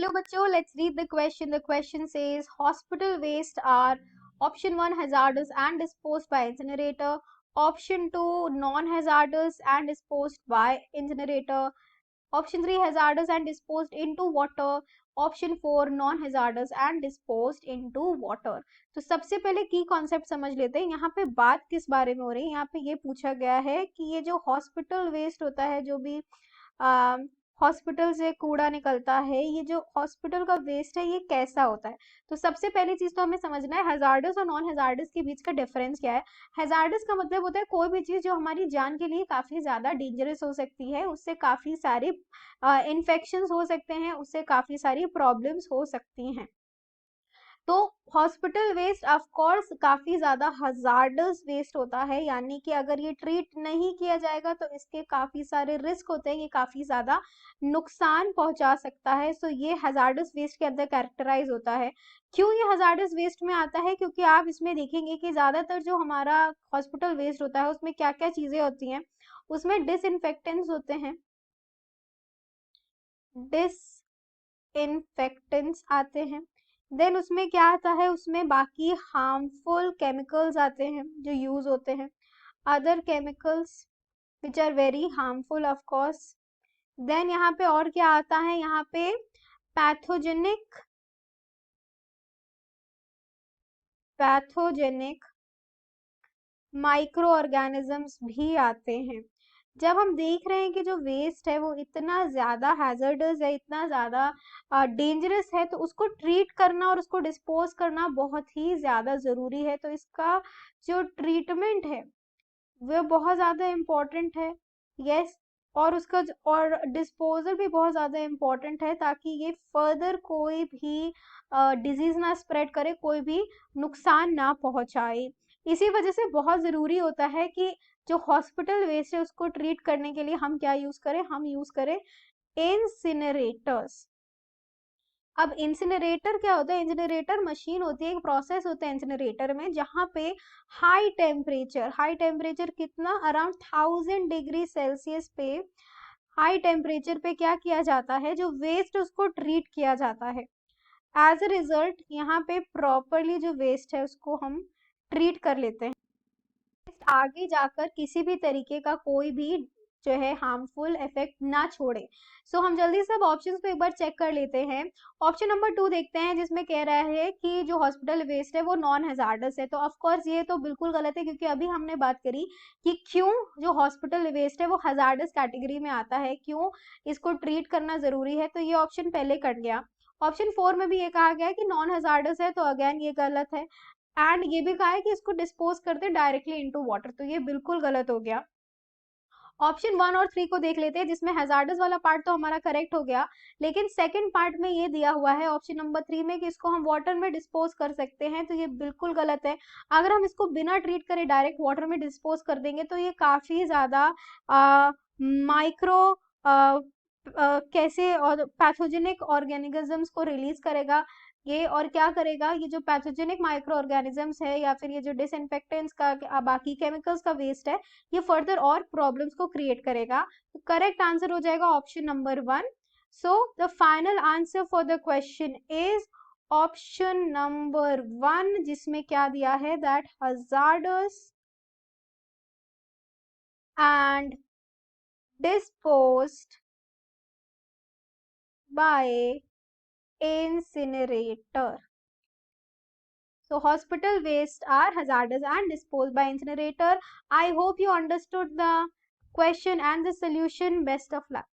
Hello बच्चों, let's read the question. The question says hospital waste are option 1 hazardous and disposed by incinerator, option 2 non-hazardous and disposed by incinerator, option 3 hazardous and disposed into water, option 4 non-hazardous and disposed into water. तो सबसे पहले की concept समझ लेते हैं. यहाँ पे बात किस बारे में हो रही है. यहाँ पे ये पूछा गया है कि ये जो हॉस्पिटल वेस्ट होता है, जो भी हॉस्पिटल से कूड़ा निकलता है, ये जो हॉस्पिटल का वेस्ट है ये कैसा होता है. तो सबसे पहली चीज तो हमें समझना है हैजार्डस और नॉन हैजार्डस के बीच का डिफरेंस क्या है. हैजार्डस का मतलब होता है कोई भी चीज जो हमारी जान के लिए काफी ज्यादा डेंजरस हो सकती है, उससे काफी सारे इन्फेक्शंस हो सकते हैं, उससे काफी सारी प्रॉब्लम्स हो सकती हैं. तो हॉस्पिटल वेस्ट ऑफ कोर्स काफी ज्यादा हजार्डस वेस्ट होता है, यानी कि अगर ये ट्रीट नहीं किया जाएगा तो इसके काफी सारे रिस्क होते हैं, ये काफी ज्यादा नुकसान पहुंचा सकता है. सो ये हजार्डस वेस्ट के अंदर कैरेक्टराइज होता है. क्यों ये हजार्डस वेस्ट में आता है? क्योंकि आप इसमें देखेंगे कि ज्यादातर जो हमारा हॉस्पिटल वेस्ट होता है उसमें क्या क्या चीजें होती हैं. उसमें डिसइंफेक्टेंट्स होते हैं, डिसइंफेक्टेंट्स आते हैं. देन उसमें क्या आता है, उसमें बाकी हार्मफुल केमिकल्स आते हैं जो यूज होते हैं, other chemicals which are very harmful of course. Then यहाँ पे और क्या आता है, यहाँ पे पैथोजेनिक माइक्रो ऑर्गेनिजम्स भी आते हैं. जब हम देख रहे हैं कि जो वेस्ट है वो इतना ज्यादा हैजर्डस है, इतना ज्यादा डेंजरस है, तो उसको ट्रीट करना और उसको डिस्पोज करना बहुत ही ज्यादा जरूरी है. तो इसका जो ट्रीटमेंट है वो बहुत ज्यादा इम्पोर्टेंट है. यस, और उसका और डिस्पोजल भी बहुत ज्यादा इम्पोर्टेंट है, ताकि ये फर्दर कोई भी डिजीज ना स्प्रेड करे, कोई भी नुकसान ना पहुंचाए. इसी वजह से बहुत जरूरी होता है कि जो हॉस्पिटल वेस्ट है उसको ट्रीट करने के लिए हम क्या यूज करें, हम यूज करें इंसिनरेटर्स. अब इंसिनरेटर क्या होता है? इंसिनरेटर मशीन होती है, एक प्रोसेस होता है इंसिनरेटर में, जहां पे हाई टेम्परेचर कितना, अराउंड 1000 डिग्री सेल्सियस पे हाई टेम्परेचर पे क्या किया जाता है, जो वेस्ट उसको ट्रीट किया जाता है. एज अ रिजल्ट यहाँ पे प्रॉपरली जो वेस्ट है उसको हम ट्रीट कर लेते हैं, आगे जाकर किसी भी तरीके का कोई भी जो है हार्मफुल इफेक्ट ना छोड़े. सो हम जल्दी से अब ऑप्शंस को एक बार चेक कर लेते हैं. ऑप्शन नंबर 2 देखते हैं, जिसमें कह रहा है कि जो हॉस्पिटल वेस्ट है वो नॉन हैजार्डस है. तो ऑफ कोर्स ये तो बिल्कुल गलत है, क्योंकि अभी हमने बात करी कि क्यों जो हॉस्पिटल वेस्ट है वो हैजार्डस कैटेगरी में आता है, क्यों इसको ट्रीट करना जरूरी है. तो ये ऑप्शन पहले कट गया. ऑप्शन 4 में भी ये कहा गया है कि नॉन हैजार्डस है, तो अगेन ये गलत है. एंड ये भी कहा है कि इसको डिस्पोज करते डायरेक्टली इनटू वाटर, तो ये बिल्कुल गलत हो गया. ऑप्शन 1 और 3 को देख लेते हैं, जिसमें हैजार्डस वाला पार्ट तो हमारा करेक्ट हो गया, लेकिन सेकंड पार्ट में ये दिया हुआ है ऑप्शन नंबर 3 में कि इसको हम वाटर में डिस्पोज कर सकते हैं, तो ये बिल्कुल गलत है. अगर हम इसको बिना ट्रीट करे डायरेक्ट वाटर में डिस्पोज कर देंगे तो ये काफी ज्यादा माइक्रो कैसे और पैथोजेनिक ऑर्गेनिजम्स को रिलीज करेगा ये, और क्या करेगा, ये जो पैथोजेनिक माइक्रो ऑर्गेनिजम्स है या फिर ये जो डिसइंफेक्टेंट्स का बाकी केमिकल्स का वेस्ट है, ये फर्दर और प्रॉब्लम्स को क्रिएट करेगा. तो करेक्ट आंसर हो जाएगा option number 1. So the final answer for the question is option number 1, जिसमें क्या दिया है, that hazardous and disposed by incinerator. So hospital waste are hazardous and disposed by incinerator. I hope you understood the question and the solution. Best of luck.